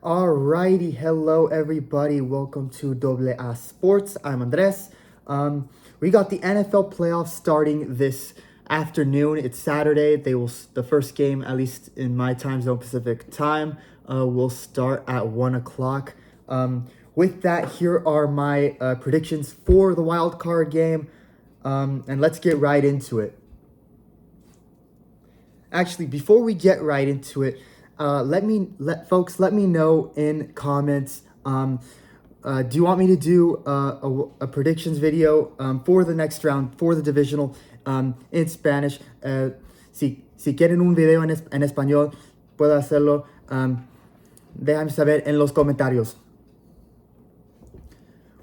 Alrighty, hello everybody. Welcome to Doble Sports. I'm Andres. We got the NFL playoffs starting this afternoon. It's Saturday. The first game, at least in my time zone, Pacific time, will start at 1 o'clock. With that, here are my predictions for the Wildcard game, and let's get right into it. Actually, before we get right into it, let me know in comments. Do you want me to do a predictions video for the next round for the divisional in Spanish? Si quieren un video en español, puedo hacerlo. Déjame saber en los comentarios.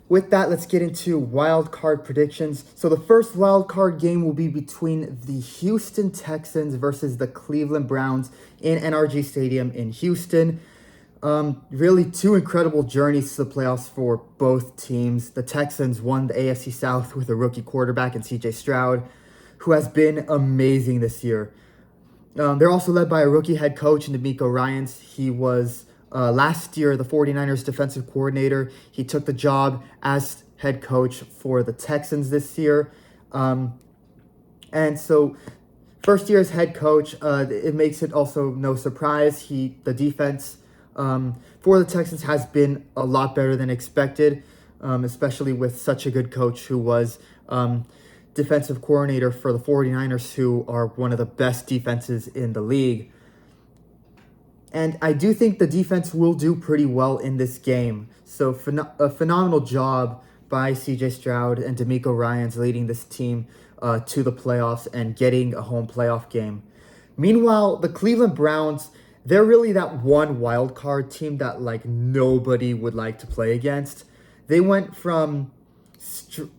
With that, let's get into wild card predictions. So the first wild card game will be between the Houston Texans versus the Cleveland Browns in NRG Stadium in Houston. Really two incredible journeys to the playoffs for both teams. The Texans won the AFC South with a rookie quarterback in CJ Stroud, who has been amazing this year. They're also led by a rookie head coach, D'Amico Ryans. He was last year the 49ers defensive coordinator. He took the job as head coach for the Texans this year. And so first year as head coach, it makes it also no surprise. The defense for the Texans has been a lot better than expected, especially with such a good coach who was defensive coordinator for the 49ers, who are one of the best defenses in the league. And I do think the defense will do pretty well in this game. So a phenomenal job by CJ Stroud and D'Amico Ryans leading this team to the playoffs and getting a home playoff game. Meanwhile, the Cleveland Browns, they're really that one wild card team that nobody would like to play against. They went from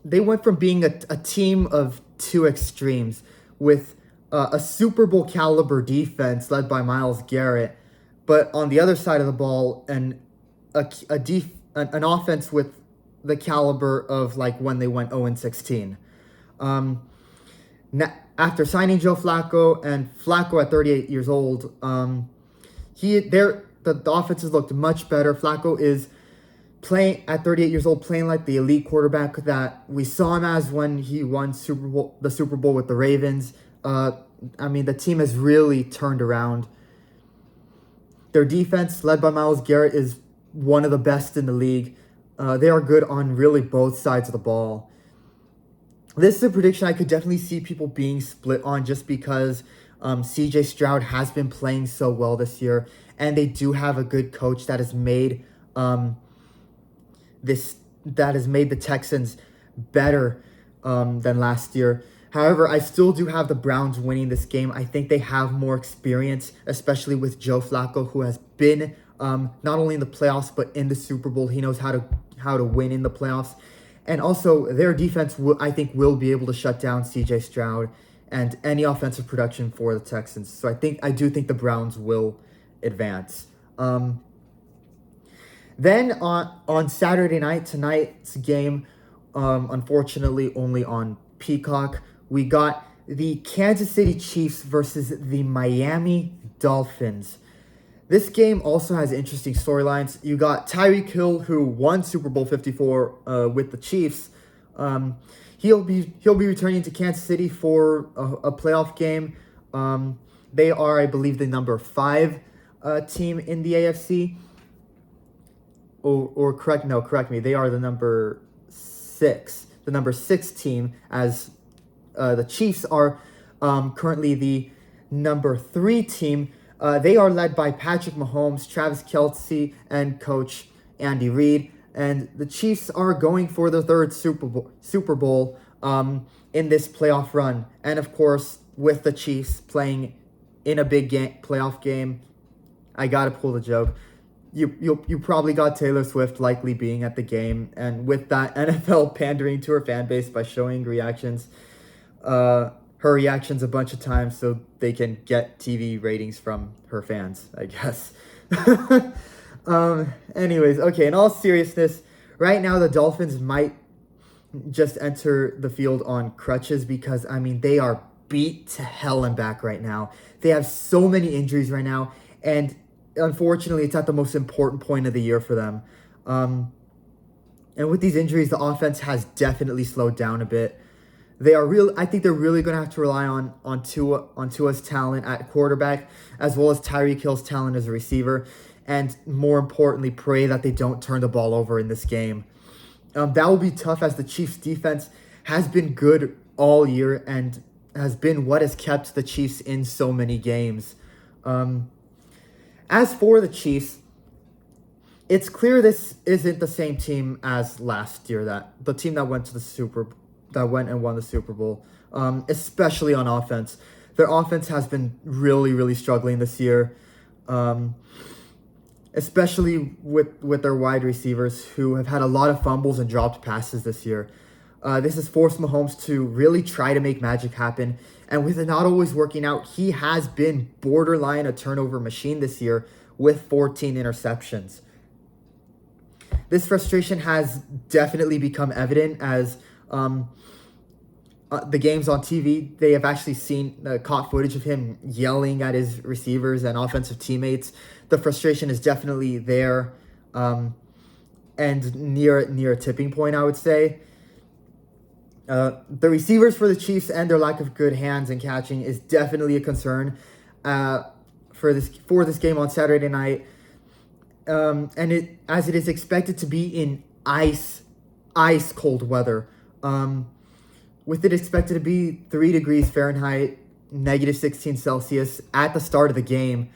being a team of two extremes with a Super Bowl caliber defense led by Myles Garrett, but on the other side of the ball, an offense with the caliber of when they went 0-16. After signing Joe Flacco, and Flacco at 38 years old, the offenses looked much better. Flacco is playing at 38 years old, playing like the elite quarterback that we saw him as when he won the Super Bowl with the Ravens. The team has really turned around. Their defense, led by Myles Garrett, is one of the best in the league. They are good on really both sides of the ball. This is a prediction I could definitely see people being split on, just because CJ Stroud has been playing so well this year, and they do have a good coach that has made the Texans better than last year. However, I still do have the Browns winning this game. I think they have more experience, especially with Joe Flacco, who has been not only in the playoffs but in the Super Bowl. He knows how to win in the playoffs, and also their defense I think will be able to shut down CJ Stroud and any offensive production for the Texans. So I do think the Browns will advance. Then on Saturday night, tonight's game, unfortunately only on Peacock, we got the Kansas City Chiefs versus the Miami Dolphins. This game also has interesting storylines. You got Tyreek Hill, who won Super Bowl 54 with the Chiefs. He'll be returning to Kansas City for a playoff game. They are, I believe, the number 5 team in the AFC. Or correct me. They are the number 6. The number 6 team, as the Chiefs are currently the number 3 team. They are led by Patrick Mahomes, Travis Kelce, and coach Andy Reid. And the Chiefs are going for their 3rd Super Bowl in this playoff run. And of course, with the Chiefs playing in a big playoff game, I gotta pull the joke. You probably got Taylor Swift likely being at the game, and with that, NFL pandering to her fan base by showing her reactions a bunch of times so they can get TV ratings from her fans, I guess. Anyways, okay, in all seriousness, right now the Dolphins might just enter the field on crutches because, they are beat to hell and back right now. They have so many injuries right now, and unfortunately, it's at the most important point of the year for them. And with these injuries, the offense has definitely slowed down a bit. I think they're really going to have to rely on Tua's talent at quarterback, as well as Tyreek Hill's talent as a receiver, and more importantly, pray that they don't turn the ball over in this game. That will be tough, as the Chiefs' defense has been good all year and has been what has kept the Chiefs in so many games. As for the Chiefs, it's clear this isn't the same team as last year, that the team that went and won the Super Bowl, especially on offense. Their offense has been really, really struggling this year, especially with their wide receivers, who have had a lot of fumbles and dropped passes this year. This has forced Mahomes to really try to make magic happen, and with it not always working out, he has been borderline a turnover machine this year with 14 interceptions. This frustration has definitely become evident as the games on TV, they have actually caught footage of him yelling at his receivers and offensive teammates. The frustration is definitely there, and near a tipping point, I would say. The receivers for the Chiefs and their lack of good hands and catching is definitely a concern for this game on Saturday night. And it is expected to be in ice cold weather. With it expected to be 3 degrees Fahrenheit, negative 16 Celsius at the start of the game.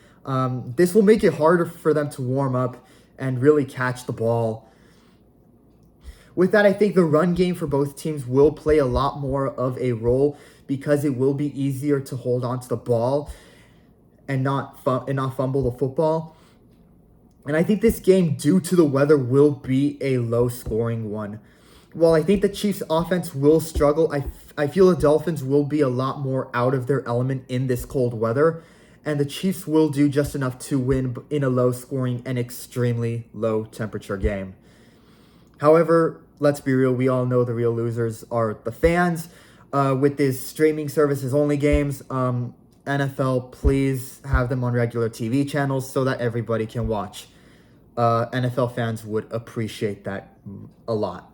This will make it harder for them to warm up and really catch the ball. With that, I think the run game for both teams will play a lot more of a role, because it will be easier to hold on to the ball and not fumble the football. And I think this game, due to the weather, will be a low-scoring one. While I think the Chiefs' offense will struggle, I feel the Dolphins will be a lot more out of their element in this cold weather, and the Chiefs will do just enough to win in a low-scoring and extremely low-temperature game. However, let's be real, we all know the real losers are the fans. With these streaming services only games, NFL, please have them on regular TV channels so that everybody can watch. NFL fans would appreciate that a lot.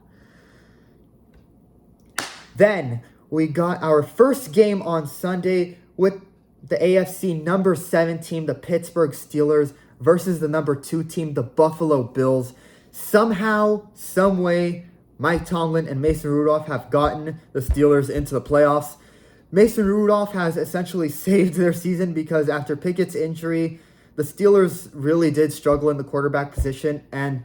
Then we got our first game on Sunday with the AFC number 7 team, the Pittsburgh Steelers, versus the number 2 team, the Buffalo Bills. Somehow, some way, Mike Tomlin and Mason Rudolph have gotten the Steelers into the playoffs. Mason Rudolph has essentially saved their season, because after Pickett's injury, the Steelers really did struggle in the quarterback position and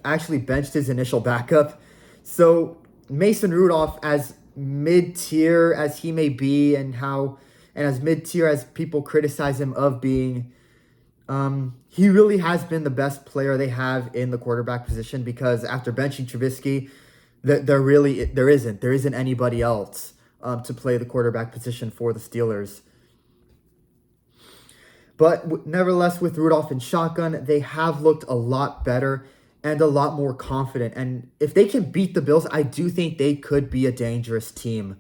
actually benched his initial backup. So Mason Rudolph, as mid-tier as he may be, and as mid-tier as people criticize him of being, he really has been the best player they have in the quarterback position, because after benching Trubisky, there isn't anybody else to play the quarterback position for the Steelers. But nevertheless, with Rudolph in shotgun, they have looked a lot better and a lot more confident. And if they can beat the Bills, I do think they could be a dangerous team.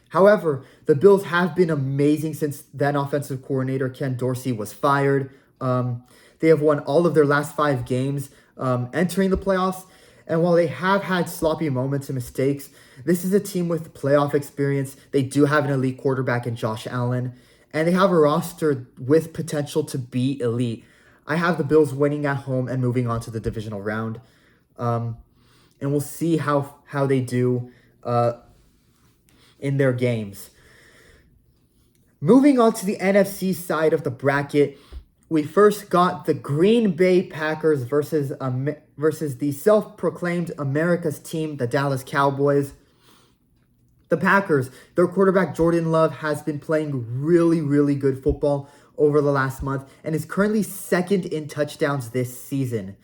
However, the Bills have been amazing since then offensive coordinator Ken Dorsey was fired. They have won all of their last 5 games entering the playoffs. And while they have had sloppy moments and mistakes, this is a team with playoff experience. They do have an elite quarterback in Josh Allen, and they have a roster with potential to be elite. I have the Bills winning at home and moving on to the Divisional Round. And we'll see how they do in their games. Moving on to the NFC side of the bracket, we first got the Green Bay Packers versus the self-proclaimed America's team, the Dallas Cowboys. The Packers, their quarterback Jordan Love has been playing really, really good football over the last month and is currently 2nd in touchdowns this season.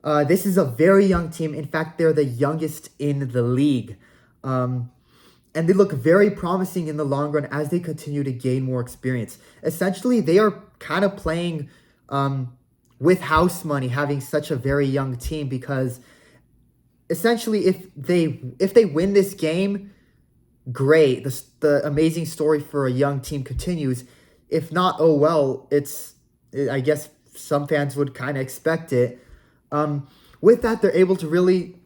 This is a very young team. In fact, they're the youngest in the league. And they look very promising in the long run as they continue to gain more experience. Essentially, they are kind of playing with house money, having such a very young team, because essentially if they win this game, great. The amazing story for a young team continues. If not, oh well, I guess some fans would kind of expect it. With that, they're able to really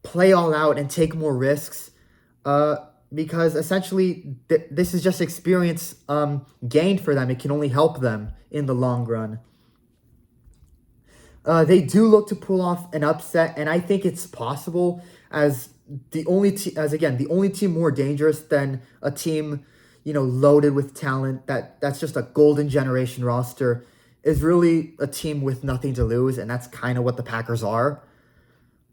play all out and take more risks because essentially this is just experience gained for them. It can only help them in the long run. They do look to pull off an upset, and I think it's possible as the only team more dangerous than a team, loaded with talent that's just a golden generation roster is really a team with nothing to lose, and that's kind of what the Packers are.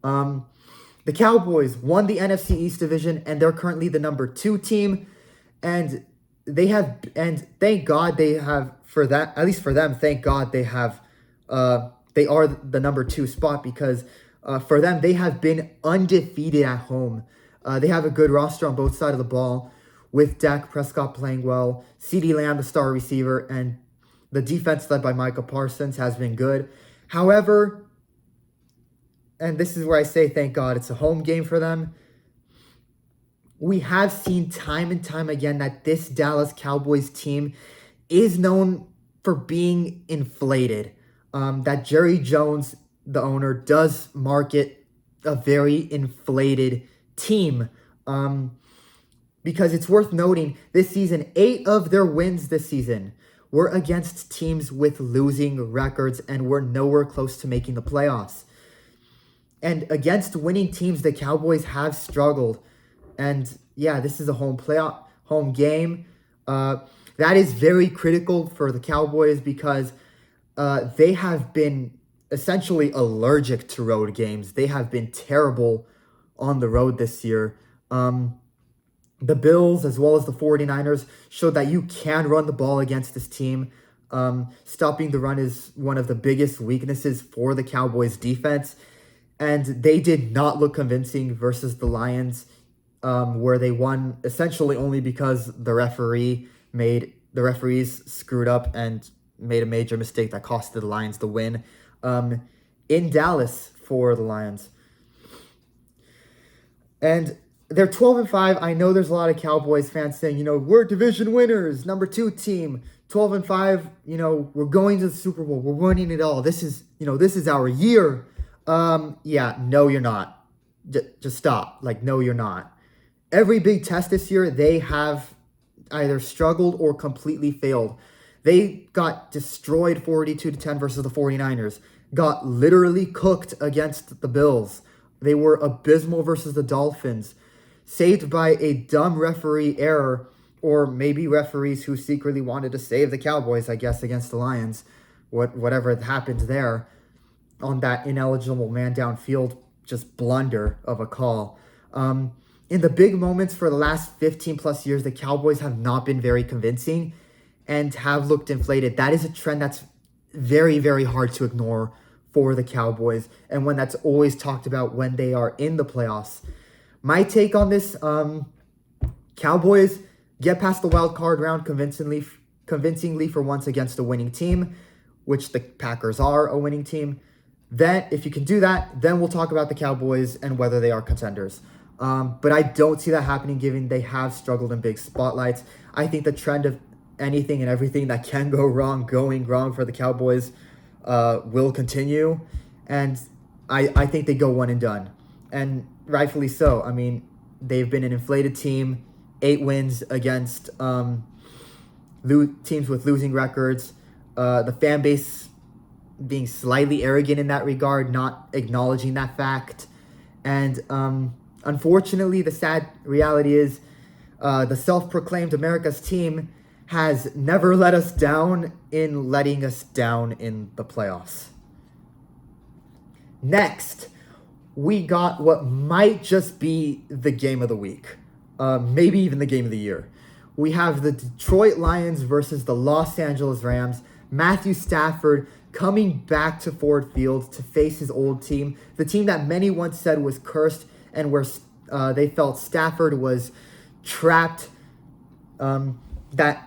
The Cowboys won the NFC East division, and they're currently the number 2 team, and thank God they have for that. At least for them, thank God they have. They are the number 2 spot because for them, they have been undefeated at home. They have a good roster on both sides of the ball with Dak Prescott playing well, CeeDee Lamb, the star receiver, and the defense led by Micah Parsons has been good. However, and this is where I say thank God it's a home game for them, we have seen time and time again that this Dallas Cowboys team is known for being inflated. That Jerry Jones, the owner, does market a very inflated team. Because it's worth noting, this season, 8 of their wins this season were against teams with losing records and were nowhere close to making the playoffs. And against winning teams, the Cowboys have struggled. And yeah, this is a home game. That is very critical for the Cowboys because they have been essentially allergic to road games. They have been terrible on the road this year. The Bills, as well as the 49ers, showed that you can run the ball against this team. Stopping the run is one of the biggest weaknesses for the Cowboys' defense. And they did not look convincing versus the Lions, where they won essentially only because the referees screwed up and made a major mistake that costed the Lions the win in Dallas for the Lions. And they're 12-5. I know there's a lot of Cowboys fans saying, we're division winners, number 2 team, 12-5. We're going to the Super Bowl. We're winning it all. This is our year. Yeah, no, you're not. Just stop. No, you're not. Every big test this year, they have either struggled or completely failed. They got destroyed 42-10 versus the 49ers. Got literally cooked against the Bills. They were abysmal versus the Dolphins. Saved by a dumb referee error, or maybe referees who secretly wanted to save the Cowboys, I guess, against the Lions. Whatever happened there on that ineligible man downfield, just blunder of a call. In the big moments for the last 15 plus years, the Cowboys have not been very convincing and have looked inflated. That is a trend that's very, very hard to ignore for the Cowboys, and one that's always talked about when they are in the playoffs. My take on this, Cowboys get past the Wildcard round convincingly for once against a winning team, which the Packers are a winning team. Then, if you can do that, then we'll talk about the Cowboys and whether they are contenders. But I don't see that happening given they have struggled in big spotlights. I think the trend of anything and everything that can go wrong going wrong for the Cowboys will continue. And I think they go one and done. And rightfully so. I mean, they've been an inflated team, 8 wins against teams with losing records. The fan base being slightly arrogant in that regard, not acknowledging that fact. And unfortunately, the sad reality is the self-proclaimed America's team has never let us down in letting us down in the playoffs. Next, we got what might just be the game of the week, maybe even the game of the year. We have the Detroit Lions versus the Los Angeles Rams. Matthew Stafford coming back to Ford Field to face his old team, the team that many once said was cursed and where they felt Stafford was trapped, that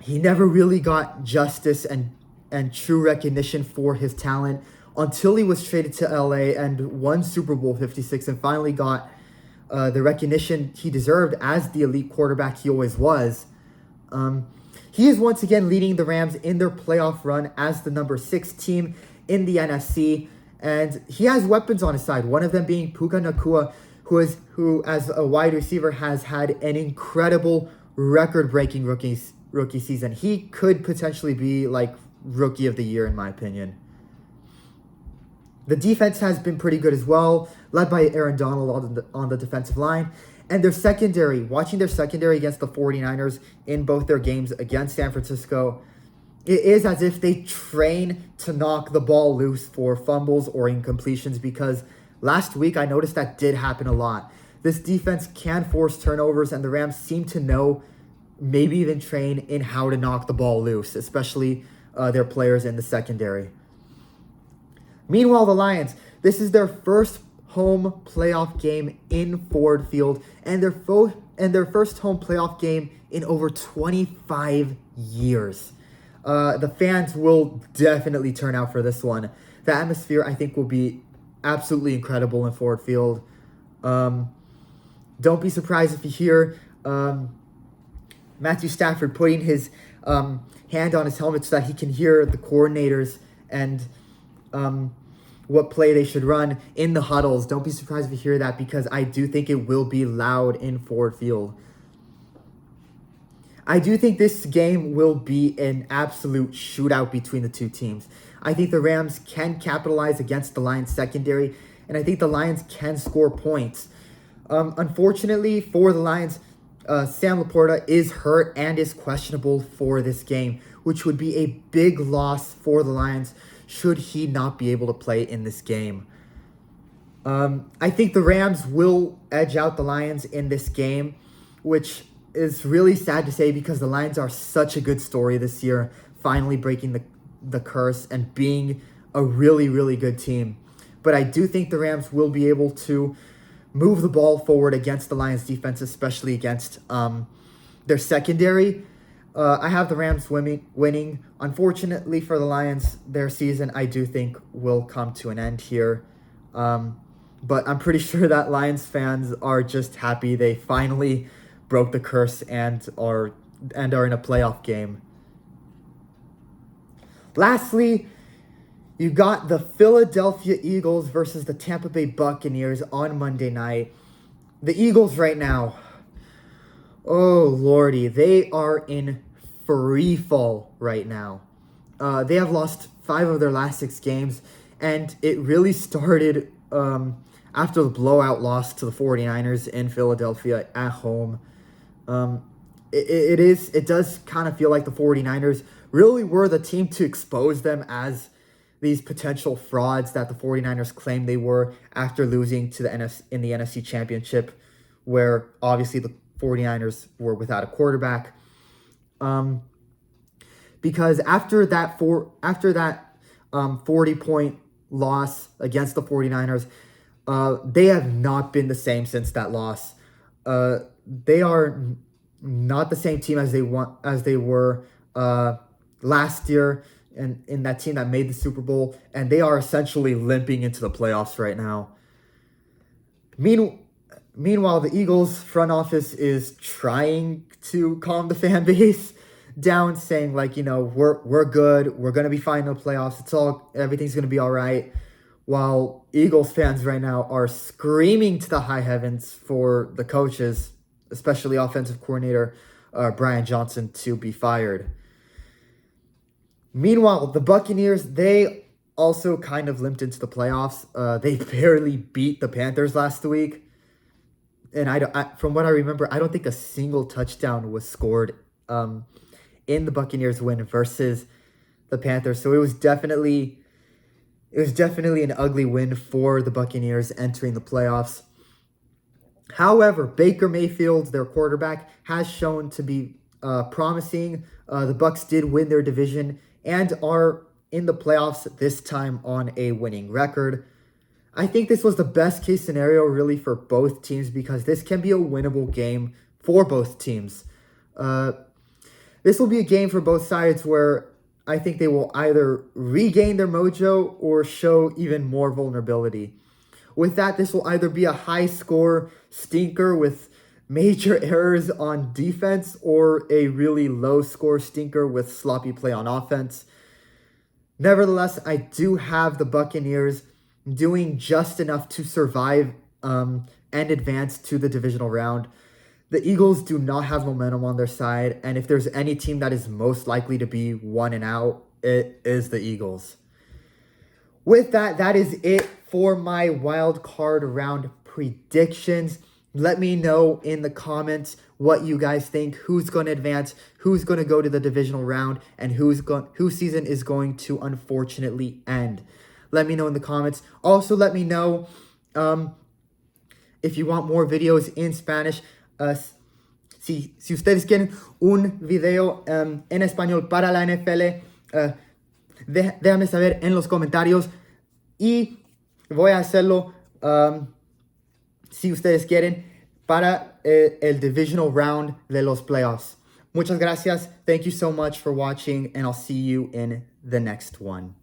he never really got justice and true recognition for his talent until he was traded to LA and won Super Bowl 56 and finally got the recognition he deserved as the elite quarterback he always was. He is once again leading the Rams in their playoff run as the number 6 team in the NFC, and he has weapons on his side. One of them being Puka Nacua, who as a wide receiver has had an incredible record-breaking rookie season. He could potentially be like rookie of the year in my opinion. The defense has been pretty good as well, led by Aaron Donald on the defensive line. And their secondary, watching their secondary against the 49ers in both their games against San Francisco, it is as if they train to knock the ball loose for fumbles or incompletions, because last week I noticed that did happen a lot. This defense can force turnovers, and the Rams seem to know, maybe even train in how to knock the ball loose, especially their players in the secondary. Meanwhile, the Lions, this is their first home playoff game in Ford Field, and their first home playoff game in over 25 years. The fans will definitely turn out for this one. The atmosphere, I think, will be absolutely incredible in Ford Field. Don't be surprised if you hear Matthew Stafford putting his hand on his helmet so that he can hear the coordinators and what play they should run in the huddles. Don't be surprised if you hear that, because I do think it will be loud in Ford Field. I do think this game will be an absolute shootout between the two teams. I think the Rams can capitalize against the Lions secondary, and I think the Lions can score points. Unfortunately for the Lions, Sam Laporta is hurt and is questionable for this game, which would be a big loss for the Lions should he not be able to play in this game. I think the Rams will edge out the Lions in this game, which is really sad to say because the Lions are such a good story this year, finally breaking the curse and being a really, really good team. But I do think the Rams will be able to move the ball forward against the Lions defense, especially against their secondary. I have the Rams winning. Unfortunately for the Lions, their season, I do think, will come to an end here. But I'm pretty sure that Lions fans are just happy they finally broke the curse and are in a playoff game. Lastly, you got the Philadelphia Eagles versus the Tampa Bay Buccaneers on Monday night. The Eagles right now, oh lordy, they are in free fall right now. They have lost 5 of their last 6 games, and it really started after the blowout loss to the 49ers in Philadelphia at home. It does kind of feel like the 49ers really were the team to expose them as these potential frauds that the 49ers claimed they were after losing to the NFC Championship, where obviously the 49ers were without a quarterback. Because after that 40-point loss against the 49ers, they have not been the same since that loss. They are not the same team as they were last year, and in that team that made the Super Bowl, and they are essentially limping into the playoffs right now. Meanwhile, the Eagles front office is trying to calm the fan base down, saying like, we're good, we're gonna be fine in the playoffs. Everything's gonna be all right. While Eagles fans right now are screaming to the high heavens for the coaches, especially offensive coordinator Brian Johnson, to be fired. Meanwhile, the Buccaneers, they also kind of limped into the playoffs. They barely beat the Panthers last week. And from what I remember, I don't think a single touchdown was scored in the Buccaneers win versus the Panthers. So it was definitely an ugly win for the Buccaneers entering the playoffs. However, Baker Mayfield, their quarterback, has shown to be promising. The Bucs did win their division and are in the playoffs this time on a winning record. I think this was the best case scenario really for both teams, because this can be a winnable game for both teams. This will be a game for both sides where I think they will either regain their mojo or show even more vulnerability. With that, this will either be a high-score stinker with major errors on defense or a really low score stinker with sloppy play on offense. Nevertheless, I do have the Buccaneers doing just enough to survive and advance to the divisional round. The Eagles do not have momentum on their side, and if there's any team that is most likely to be 1-out, it is the Eagles. With that, that is it for my wild card round predictions. Let me know in the comments what you guys think, who's going to advance, who's going to go to the divisional round, and whose season is going to unfortunately end. Let me know in the comments. Also, let me know if you want more videos in Spanish. Si ustedes quieren un video en español para la NFL, déjame saber en los comentarios y voy a hacerlo si ustedes quieren para el Divisional Round de los playoffs. Muchas gracias. Thank you so much for watching, and I'll see you in the next one.